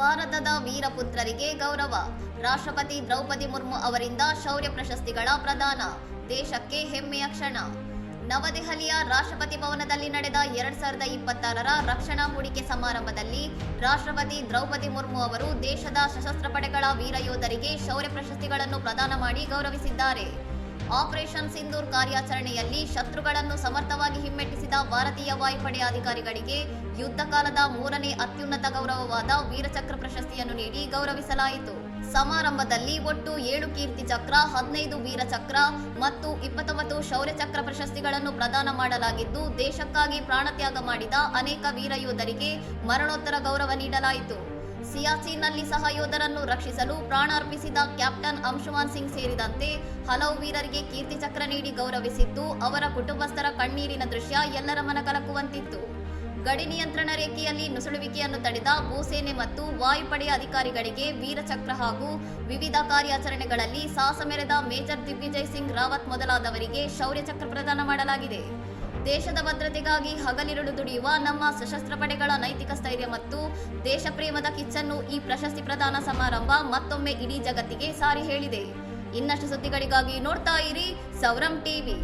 ಭಾರತದ ವೀರಪುತ್ರರಿಗೆ ಗೌರವ. ರಾಷ್ಟ್ರಪತಿ ದ್ರೌಪದಿ ಮುರ್ಮು ಅವರಿಂದ ಶೌರ್ಯ ಪ್ರಶಸ್ತಿಗಳ ಪ್ರದಾನ. ದೇಶಕ್ಕೆ ಹೆಮ್ಮೆಯ ಕ್ಷಣ. ನವದೆಹಲಿಯ ರಾಷ್ಟ್ರಪತಿ ಭವನದಲ್ಲಿ ನಡೆದ 2026ರ ರಕ್ಷಣಾ ಹೂಡಿಕೆ ಸಮಾರಂಭದಲ್ಲಿ ರಾಷ್ಟ್ರಪತಿ ದ್ರೌಪದಿ ಮುರ್ಮು ಅವರು ದೇಶದ ಸಶಸ್ತ್ರ ಪಡೆಗಳ ವೀರ ಯೋಧರಿಗೆ ಶೌರ್ಯ ಪ್ರಶಸ್ತಿಗಳನ್ನು ಪ್ರದಾನ ಮಾಡಿ ಗೌರವಿಸಿದ್ದಾರೆ. ಆಪರೇಷನ್ ಸಿಂಧೂರ್ ಕಾರ್ಯಾಚರಣೆಯಲ್ಲಿ ಶತ್ರುಗಳನ್ನು ಸಮರ್ಥವಾಗಿ ಹಿಮ್ಮೆಟ್ಟಿಸಿದ ಭಾರತೀಯ ವಾಯುಪಡೆಯ ಅಧಿಕಾರಿಗಳಿಗೆ ಯುದ್ಧ ಕಾಲದ 3ನೇ ಅತ್ಯುನ್ನತ ಗೌರವವಾದ ವೀರಚಕ್ರ ಪ್ರಶಸ್ತಿಯನ್ನು ನೀಡಿ ಗೌರವಿಸಲಾಯಿತು. ಸಮಾರಂಭದಲ್ಲಿ ಒಟ್ಟು 7 ಕೀರ್ತಿ ಚಕ್ರ, 15 ವೀರಚಕ್ರ ಮತ್ತು 29 ಶೌರ್ಯ ಚಕ್ರ ಪ್ರಶಸ್ತಿಗಳನ್ನು ಪ್ರದಾನ ಮಾಡಲಾಗಿದ್ದು, ದೇಶಕ್ಕಾಗಿ ಪ್ರಾಣತ್ಯಾಗ ಮಾಡಿದ ಅನೇಕ ವೀರ ಯೋಧರಿಗೆ ಮರಣೋತ್ತರ ಗೌರವ ನೀಡಲಾಯಿತು. ಸಿಯಾಚಿನ್ನಲ್ಲಿ ಸಹ ಯೋಧರನ್ನು ರಕ್ಷಿಸಲು ಪ್ರಾಣ ಅರ್ಪಿಸಿದ ಕ್ಯಾಪ್ಟನ್ ಅಂಶುಮಾನ್ ಸಿಂಗ್ ಸೇರಿದಂತೆ ಹಲವು ವೀರರಿಗೆ ಕೀರ್ತಿ ಚಕ್ರ ನೀಡಿ ಗೌರವಿಸಿದ್ದು, ಅವರ ಕುಟುಂಬಸ್ಥರ ಕಣ್ಣೀರಿನ ದೃಶ್ಯ ಎಲ್ಲರ ಮನ ಕಲಕುವಂತಿತ್ತು. ಗಡಿ ನಿಯಂತ್ರಣ ರೇಖೆಯಲ್ಲಿ ನುಸುಳುವಿಕೆಯನ್ನು ತಡೆದ ಭೂಸೇನೆ ಮತ್ತು ವಾಯುಪಡೆಯ ಅಧಿಕಾರಿಗಳಿಗೆ ವೀರಚಕ್ರ ಹಾಗೂ ವಿವಿಧ ಕಾರ್ಯಾಚರಣೆಗಳಲ್ಲಿ ಸಾಹಸ ಮೆರೆದ ಮೇಜರ್ ದಿಗ್ವಿಜಯ್ ಸಿಂಗ್ ರಾವತ್ ಮೊದಲಾದವರಿಗೆ ಶೌರ್ಯ ಚಕ್ರ ಪ್ರದಾನ ಮಾಡಲಾಗಿದೆ. ದೇಶದ ಭದ್ರತೆಗಾಗಿ ಹಗಲಿರುಳು ದುಡಿಯುವ ನಮ್ಮ ಸಶಸ್ತ್ರ ಪಡೆಗಳ ನೈತಿಕ ಸ್ಥೈರ್ಯ ಮತ್ತು ದೇಶ ಪ್ರೇಮದ ಕಿಚ್ಚನ್ನು ಈ ಪ್ರಶಸ್ತಿ ಪ್ರದಾನ ಸಮಾರಂಭ ಮತ್ತೊಮ್ಮೆ ಇಡೀ ಜಗತ್ತಿಗೆ ಸಾರಿ ಹೇಳಿದೆ. ಇನ್ನಷ್ಟು ಸುದ್ದಿಗಳಿಗಾಗಿ ನೋಡ್ತಾ ಇರಿ ಸೌರಂ ಟಿವಿ.